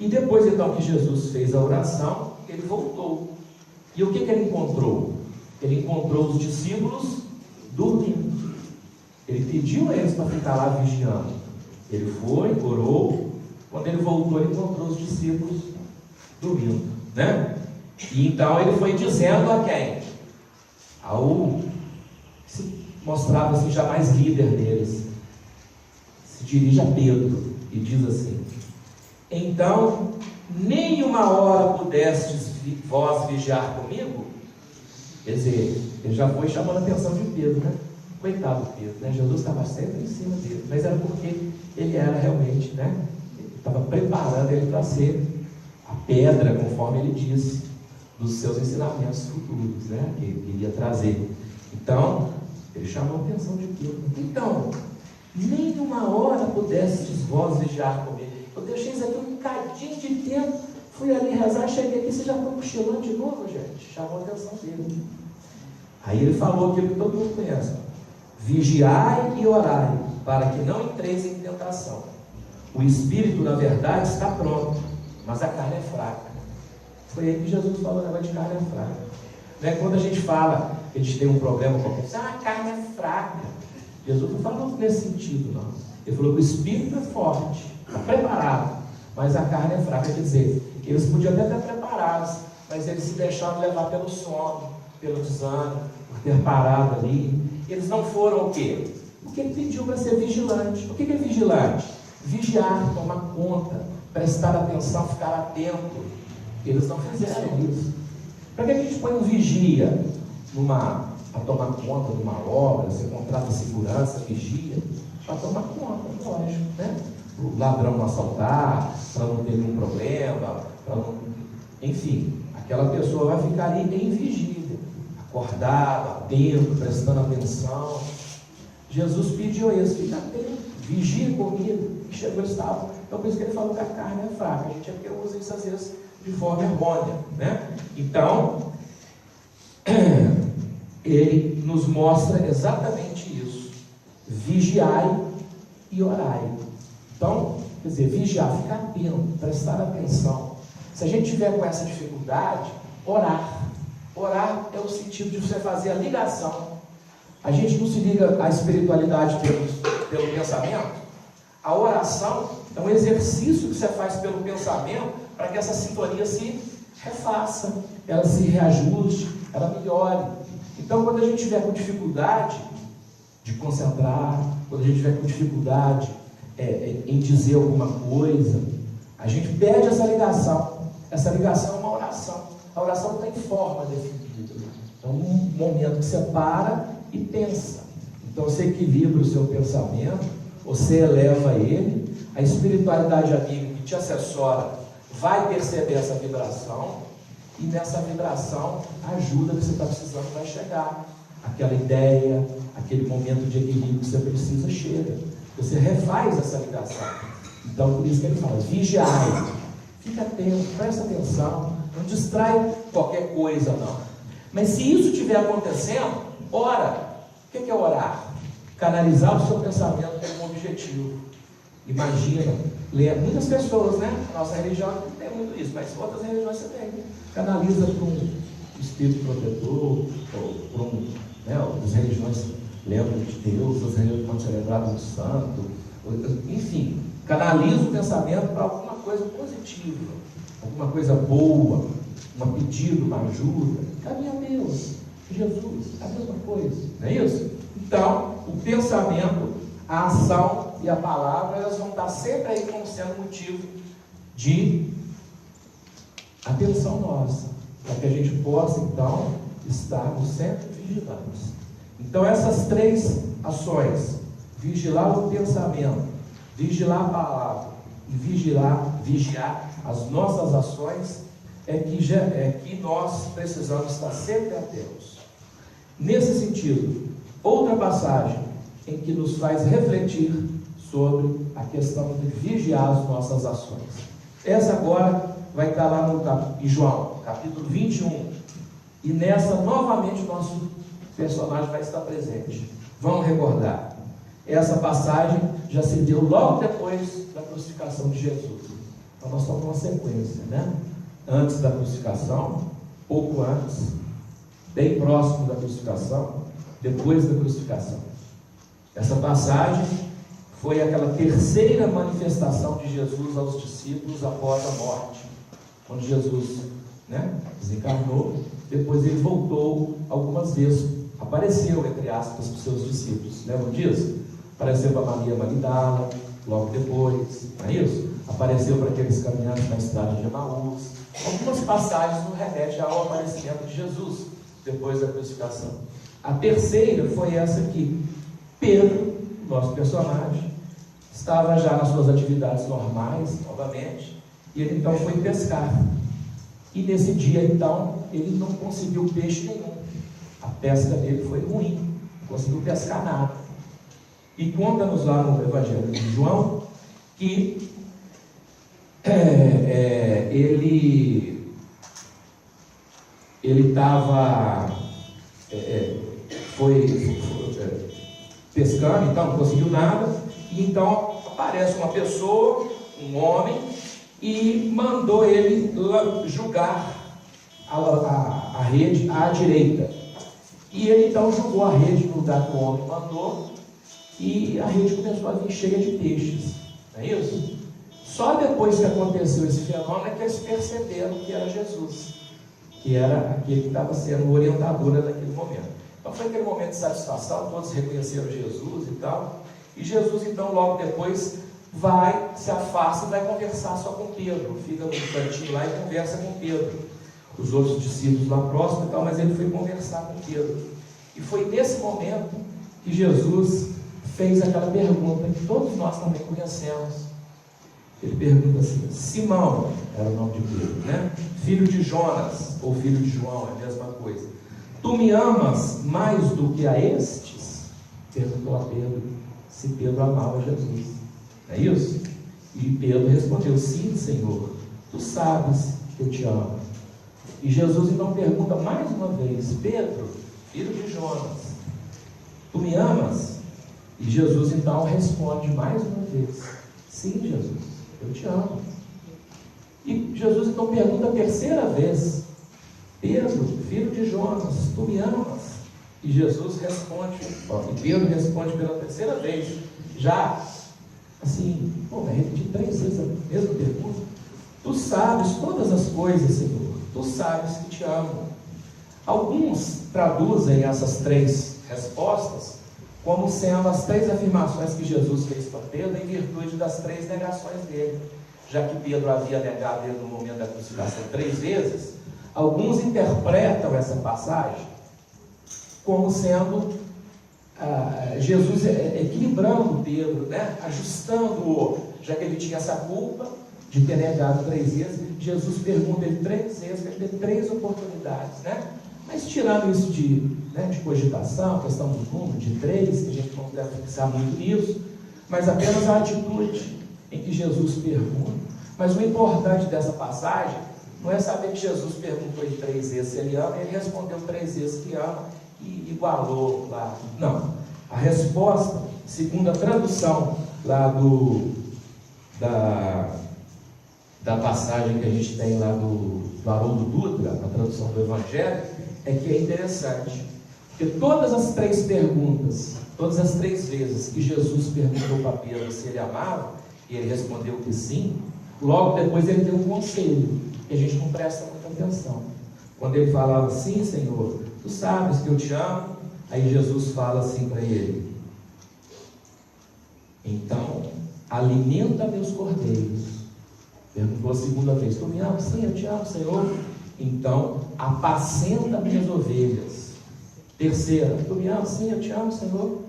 E depois então que Jesus fez a oração, ele voltou. E o que ele encontrou? Ele encontrou os discípulos dormindo. Ele pediu a eles para ficar lá vigiando. Ele foi, orou. Quando ele voltou, ele encontrou os discípulos dormindo, né? E então ele foi dizendo a quem? Ao que se mostrava assim já mais líder deles. Se dirige a Pedro e diz assim: então, nem uma hora pudestes vós vigiar comigo? Quer dizer, ele já foi chamando a atenção de Pedro, né? Coitado de Pedro, né? Jesus estava sempre em cima dele, mas era porque ele era realmente, né? Ele estava preparando ele para ser a pedra, conforme ele disse, dos seus ensinamentos futuros, né? Que ele queria trazer. Então, ele chamou a atenção de Pedro. Então, nem uma hora pudestes vós vigiar comigo. Eu deixei isso aqui um bocadinho de tempo, fui ali rezar, cheguei aqui, você já foi cochilando de novo, gente? Chamou a atenção dele. Aí ele falou aquilo que todo mundo conhece: vigiai e orai, para que não entreis em tentação. O espírito, na verdade, está pronto, mas a carne é fraca. Foi aí que Jesus falou: o negócio de carne é fraca. Não é quando a gente fala que a gente tem um problema com a pessoa: a carne é fraca. Jesus não falou nesse sentido, não. Ele falou que o espírito é forte, está preparado, mas a carne é fraca. Quer dizer, eles podiam até estar preparados, mas eles se deixaram levar pelo sono, pelo desânimo, por ter parado ali. Eles não foram o quê? Porque ele pediu para ser vigilante. O que é vigilante? Vigiar, tomar conta, prestar atenção, ficar atento. Eles não fizeram isso. Para que a gente põe um vigia para tomar conta de uma obra? Você contrata segurança, vigia, para tomar conta, lógico, né? O ladrão não assaltar, para não ter nenhum problema, enfim, aquela pessoa vai ficar ali em vigília, acordado, atento, prestando atenção. Jesus pediu isso, fica atento, vigia comigo. E chegou, estava. Então por isso que ele falou que a carne é fraca. A gente é porque usa isso às vezes de forma errônea, né? Então ele nos mostra exatamente isso: vigiai e orai. Então, quer dizer, vigiar, ficar atento, prestar atenção. Se a gente tiver com essa dificuldade, orar. Orar é o sentido de você fazer a ligação. A gente não se liga à espiritualidade pelo pensamento. A oração é um exercício que você faz pelo pensamento para que essa sintonia se refaça, ela se reajuste, ela melhore. Então, quando a gente tiver com dificuldade de concentrar, quando a gente tiver com dificuldade em dizer alguma coisa, a gente pede essa ligação. Essa ligação é uma oração. A oração não tem forma definida. É um momento que você para e pensa. Então você equilibra o seu pensamento, você eleva ele, a espiritualidade amiga que te assessora vai perceber essa vibração, e nessa vibração a ajuda que você está precisando vai chegar. Aquela ideia, aquele momento de equilíbrio que você precisa chega. Você refaz essa ligação. Então por isso que ele fala: vigiai, fica atento, presta atenção, não distrai qualquer coisa não. Mas se isso estiver acontecendo, ora. O que é orar? Canalizar o seu pensamento para um objetivo. Imagina, muitas pessoas, né? A nossa religião não tem muito isso, mas outras religiões você tem. Canaliza para um espírito protetor, ou para as religiões lembram de Deus, as religiões vão celebrar um santo, enfim, canaliza o pensamento para alguma coisa positiva, alguma coisa boa, um pedido, uma ajuda. Caminha a Deus, Jesus, a mesma coisa, não é isso? Então, o pensamento, a ação e a palavra, elas vão estar sempre aí como sendo motivo de atenção nossa, para que a gente possa, então, estarmos sempre vigilantes. Então, essas três ações: vigiar o pensamento, vigiar a palavra e vigiar as nossas ações, é que nós precisamos estar sempre atentos. Nesse sentido, outra passagem em que nos faz refletir sobre a questão de vigiar as nossas ações. Essa agora vai estar lá em João, capítulo 21. E nessa, novamente, nosso personagem vai estar presente. Vamos recordar. Essa passagem já se deu logo depois da crucificação de Jesus. Então nós estamos numa sequência, né? Antes da crucificação, pouco antes, bem próximo da crucificação, depois da crucificação. Essa passagem foi aquela terceira manifestação de Jesus aos discípulos após a morte, quando Jesus, desencarnou. Depois ele voltou algumas vezes, apareceu, entre aspas, para os seus discípulos. Lembram disso? Apareceu para Maria Magdala, logo depois, não é isso? Apareceu para aqueles caminhantes na estrada de Emaús. Algumas passagens nos remetem ao aparecimento de Jesus depois da crucificação. A terceira foi essa aqui. Pedro, nosso personagem, estava já nas suas atividades normais, novamente, e ele então foi pescar. E nesse dia, então, ele não conseguiu peixe nenhum. A pesca dele foi ruim, não conseguiu pescar nada. E conta-nos lá no Evangelho de João que ele estava foi pescando, então não conseguiu nada, e então aparece uma pessoa, um homem, e mandou ele julgar a rede à direita. E ele então jogou a rede no lugar que o homem mandou, e a rede começou a vir cheia de peixes, não é isso? Só depois que aconteceu esse fenômeno é que eles perceberam que era Jesus, que era aquele que estava sendo o orientador naquele momento. Então foi aquele momento de satisfação, todos reconheceram Jesus e tal. E Jesus, então, logo depois, vai, se afasta e vai conversar só com Pedro. Fica no cantinho lá e conversa com Pedro. Os outros discípulos lá próximos e tal, mas ele foi conversar com Pedro. E foi nesse momento que Jesus fez aquela pergunta que todos nós também conhecemos. Ele pergunta assim: Simão, era o nome de Pedro, né? Filho de Jonas, ou filho de João, é a mesma coisa. Tu me amas mais do que a estes? Perguntou a Pedro, se Pedro amava Jesus. Não é isso? E Pedro respondeu: sim, Senhor, tu sabes que eu te amo. E Jesus então pergunta mais uma vez: Pedro, filho de Jonas, tu me amas? E Jesus então responde mais uma vez: sim, Jesus, eu te amo. E Jesus então pergunta a terceira vez: Pedro, filho de Jonas, tu me amas? E Jesus responde, e Pedro responde pela terceira vez, já assim, vai repetir 3 vezes a mesma pergunta. Tu sabes todas as coisas, Senhor, tu sabes que te amo. Alguns traduzem essas 3 respostas como sendo as 3 afirmações que Jesus fez para Pedro em virtude das 3 negações dele. Já que Pedro havia negado ele no momento da crucificação 3 vezes, alguns interpretam essa passagem como sendo Jesus equilibrando Pedro, né? Ajustando-o, já que ele tinha essa culpa de ter negado 3 vezes. Jesus pergunta ele 3 vezes, ele tem 3 oportunidades, né? Mas tirando isso de cogitação, questão do número, de 3, que a gente não deve fixar muito nisso, mas apenas a atitude em que Jesus pergunta. Mas o importante dessa passagem não é saber que Jesus perguntou ele 3 vezes se ele ama, e ele respondeu 3 vezes que ama e igualou lá. Não. A resposta, segundo a tradução lá da passagem que a gente tem lá do Haroldo Dutra, a tradução do Evangelho, é que é interessante. Porque todas as 3 perguntas, todas as 3 vezes que Jesus perguntou para Pedro se ele amava, e ele respondeu que sim, logo depois ele deu um conselho, que a gente não presta muita atenção. Quando ele falava: sim, Senhor, tu sabes que eu te amo, aí Jesus fala assim para ele: então, alimenta meus cordeiros. Perguntou a segunda vez: tu me amas? Sim, eu te amo, Senhor. Então, apacenta minhas ovelhas. Terceira: tu me amas? Sim, eu te amo, Senhor.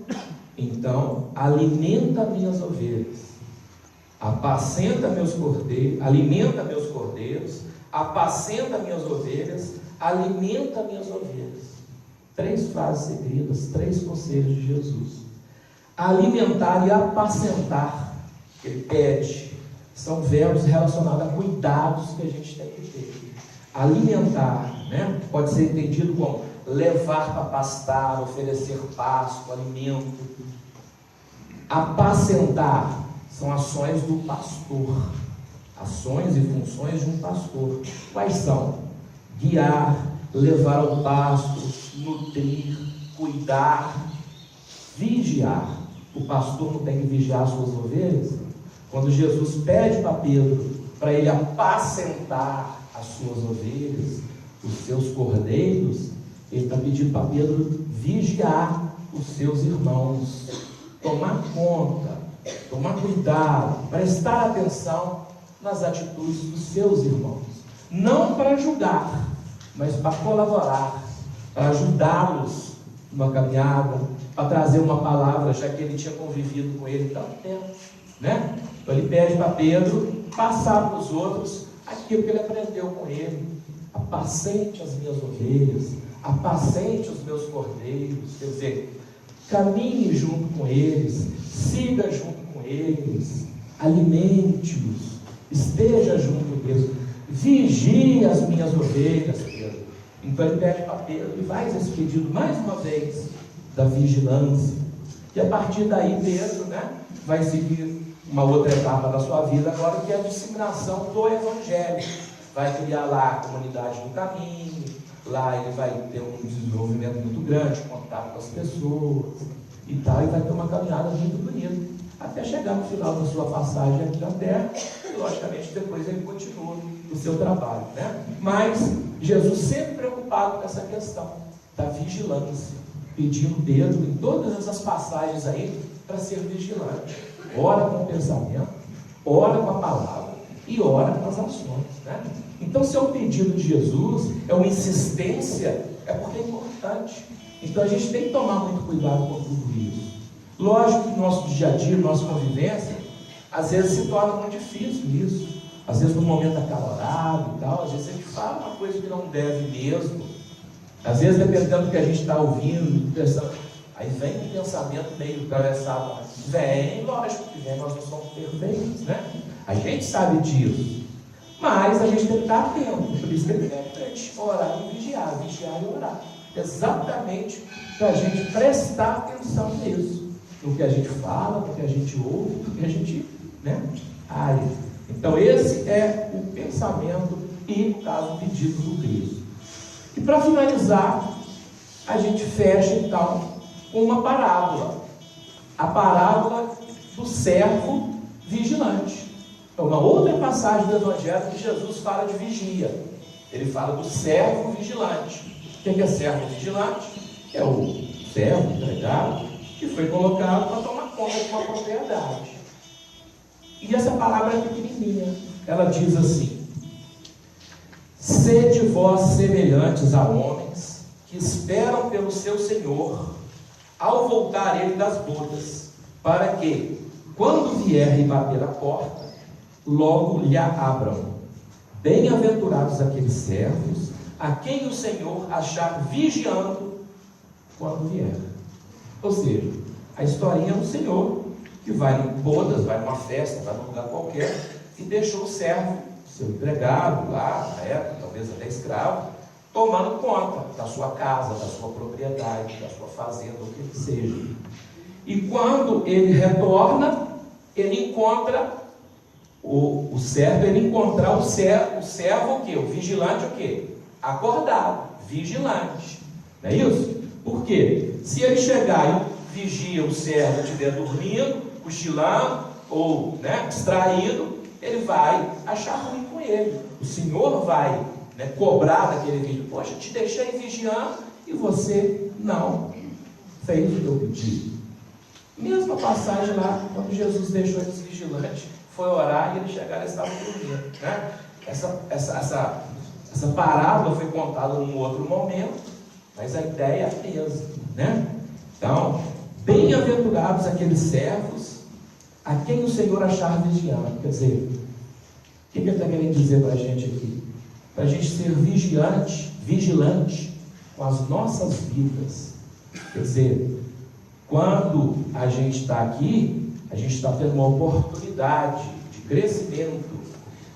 Então, alimenta minhas ovelhas. Apacenta meus cordeiros, alimenta meus cordeiros, apacenta minhas ovelhas, alimenta minhas ovelhas. 3 frases seguidas, 3 conselhos de Jesus. Alimentar e apacentar, ele pede, são verbos relacionados a cuidados que a gente tem que ter. Alimentar, né? Pode ser entendido como levar para pastar, oferecer pasto, alimento. Apacentar são ações do pastor, ações e funções de um pastor. Quais são? Guiar, levar ao pasto, nutrir, cuidar, vigiar. O pastor não tem que vigiar as suas ovelhas? Quando Jesus pede para Pedro para ele apacentar as suas ovelhas, os seus cordeiros, ele está pedindo para Pedro vigiar os seus irmãos, tomar conta, tomar cuidado, prestar atenção nas atitudes dos seus irmãos, não para julgar, mas para colaborar, para ajudá-los numa caminhada, para trazer uma palavra, já que ele tinha convivido com ele tanto tempo, né? Então ele pede para Pedro passar para os outros aquilo que ele aprendeu com ele: apacente as minhas ovelhas, apacente os meus cordeiros. Quer dizer, caminhe junto com eles, siga junto com eles, alimente-os, esteja junto deles, vigie as minhas ovelhas, Pedro. Então ele pede para Pedro e faz esse pedido mais uma vez da vigilância. E a partir daí Pedro, né, vai seguir uma outra etapa da sua vida agora, que é a disseminação do Evangelho. Vai criar lá a comunidade do caminho, lá ele vai ter um desenvolvimento muito grande, contato com as pessoas e tal, e vai ter uma caminhada muito bonita, até chegar no final da sua passagem aqui na terra, e logicamente depois ele continua o seu trabalho, né? Mas Jesus sempre preocupado com essa questão da vigilância, pedindo Pedro, em todas essas passagens aí, para ser vigilante. Ora com o pensamento, ora com a palavra e ora com as ações, né? Então, se é um pedido de Jesus, é uma insistência, é porque é importante. Então, a gente tem que tomar muito cuidado com tudo isso. Lógico que no nosso dia a dia, nossa convivência, às vezes se torna muito difícil isso. Às vezes no momento acalorado e tal, às vezes a gente fala uma coisa que não deve mesmo. Às vezes, dependendo do que a gente está ouvindo, pensando, aí vem um pensamento meio atravessado. Vem, lógico que vem, nós não somos perfeitos, né? A gente sabe disso. Mas a gente tem que estar atento. Por isso que ele pede para a gente orar e vigiar e orar. Exatamente para a gente prestar atenção nisso. No que a gente fala, no que a gente ouve, no que a gente, né, age. Então esse é o pensamento e, no caso, o pedido do Cristo. E para finalizar, a gente fecha então com uma parábola. A parábola do servo vigilante. É uma outra passagem do Evangelho que Jesus fala de vigia. Ele fala do servo vigilante. O que é servo vigilante? É o servo, empregado, que foi colocado para tomar conta de uma propriedade. E essa palavra é pequenininha. Ela diz assim: sede vós semelhantes a homens que esperam pelo seu Senhor, ao voltar ele das bodas, para que, quando vier e bater a porta, logo lhe abram. Bem-aventurados aqueles servos a quem o Senhor achar vigiando quando vier. Ou seja, a historinha do Senhor, que vai em bodas, vai numa festa, vai num lugar qualquer, e deixou o servo, seu empregado lá, na época, talvez até escravo, tomando conta da sua casa, da sua propriedade, da sua fazenda, o que seja. E quando ele retorna, ele encontra o servo, ele encontrar o servo o quê? O vigilante o quê? Acordado, vigilante. Não é isso? Por quê? Se ele chegar e vigia o servo estiver dormindo, cochilando ou, né, distraído, ele vai achar ruim com ele. O Senhor vai, né, cobrar daquele vídeo. Poxa, te deixei vigiando e você não fez o que eu pedi. Mesma passagem lá, quando Jesus deixou eles vigilantes, foi orar e eles chegaram e estavam dormindo, né? Essa parábola foi contada num outro momento, mas a ideia é a mesma, né? Então, bem-aventurados aqueles servos a quem o Senhor achar vigiando. Quer dizer, o que ele está querendo dizer para a gente aqui? Para a gente ser vigilante com as nossas vidas. Quer dizer, quando a gente está aqui, a gente está tendo uma oportunidade de crescimento.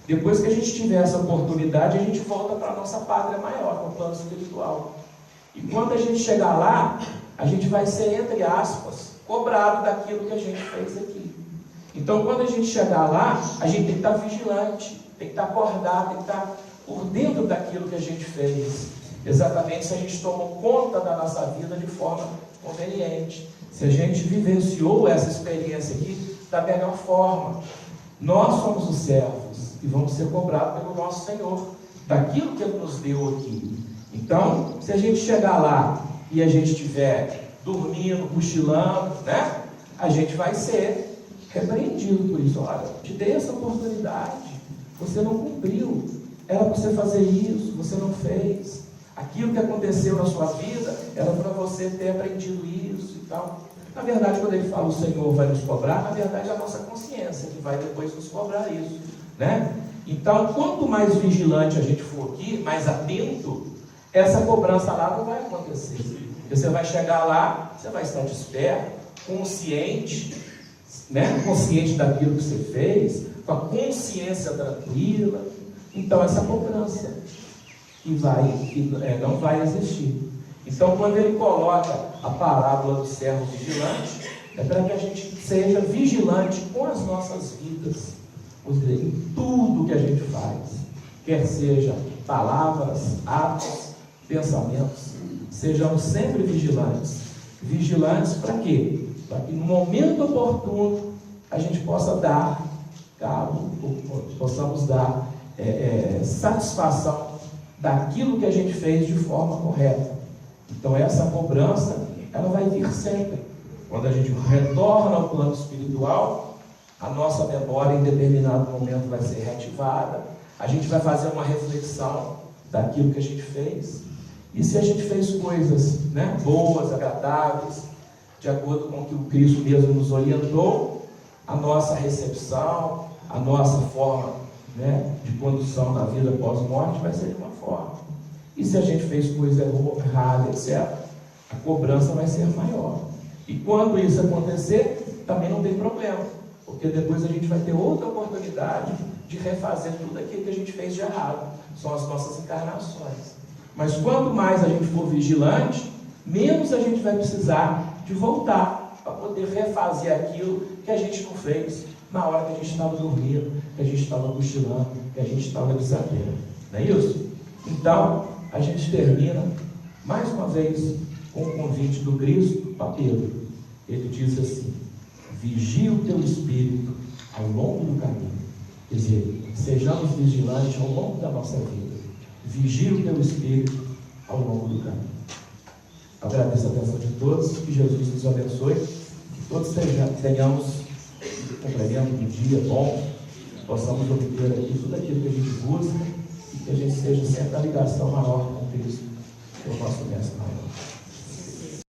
Depois que a gente tiver essa oportunidade, a gente volta para a nossa pátria maior, para o plano espiritual. E quando a gente chegar lá, a gente vai ser, entre aspas, cobrado daquilo que a gente fez aqui. Então, quando a gente chegar lá, a gente tem que estar vigilante, tem que estar acordado, tem que estar por dentro daquilo que a gente fez. Exatamente se a gente tomou conta da nossa vida de forma conveniente. Se a gente vivenciou essa experiência aqui da melhor forma. Nós somos os servos e vamos ser cobrados pelo nosso Senhor, daquilo que Ele nos deu aqui. Então, se a gente chegar lá e a gente estiver dormindo, cochilando, né? A gente vai ser repreendido por isso. Olha, te dei essa oportunidade, você não cumpriu, era para você fazer isso, você não fez. Aquilo que aconteceu na sua vida era para você ter aprendido isso e tal. Na verdade, quando ele fala o Senhor vai nos cobrar, na verdade é a nossa consciência que vai depois nos cobrar isso, né? Então, quanto mais vigilante a gente for aqui, mais atento, essa cobrança lá não vai acontecer. Porque você vai chegar lá, você vai estar desperto, consciente, né? Consciente daquilo que você fez, com a consciência tranquila. Então, essa cobrança não vai existir. Então, quando ele coloca a parábola do servo vigilante, é para que a gente seja vigilante com as nossas vidas, em tudo que a gente faz, quer seja palavras, atos, pensamentos, sejamos sempre vigilantes. Vigilantes para quê? Para que no momento oportuno a gente possa dar cabo, possamos dar satisfação daquilo que a gente fez de forma correta. Então essa cobrança ela vai vir sempre. Quando a gente retorna ao plano espiritual, a nossa memória em determinado momento vai ser reativada, a gente vai fazer uma reflexão daquilo que a gente fez, e se a gente fez coisas, né, boas, agradáveis, de acordo com o que o Cristo mesmo nos orientou, a nossa recepção, a nossa forma, né, de condução da vida pós-morte vai ser de uma forma. E se a gente fez coisa errada, etc., a cobrança vai ser maior. E quando isso acontecer, também não tem problema, porque depois a gente vai ter outra oportunidade de refazer tudo aquilo que a gente fez de errado. São as nossas encarnações. Mas quanto mais a gente for vigilante, menos a gente vai precisar de voltar para poder refazer aquilo que a gente não fez na hora que a gente estava dormindo, que a gente estava cochilando, que a gente estava desatento. Não é isso? Então, a gente termina mais uma vez com o convite do Cristo para Pedro. Ele diz assim: vigia o teu espírito ao longo do caminho. Quer dizer, sejamos vigilantes ao longo da nossa vida. Vigia o teu espírito ao longo do caminho. Agradeço a atenção de todos, que Jesus nos abençoe, que todos tenhamos um complemento de dia bom, possamos obter aqui tudo aquilo que a gente busca e que a gente seja sempre a ligação maior com Cristo, que é o nosso mestre maior.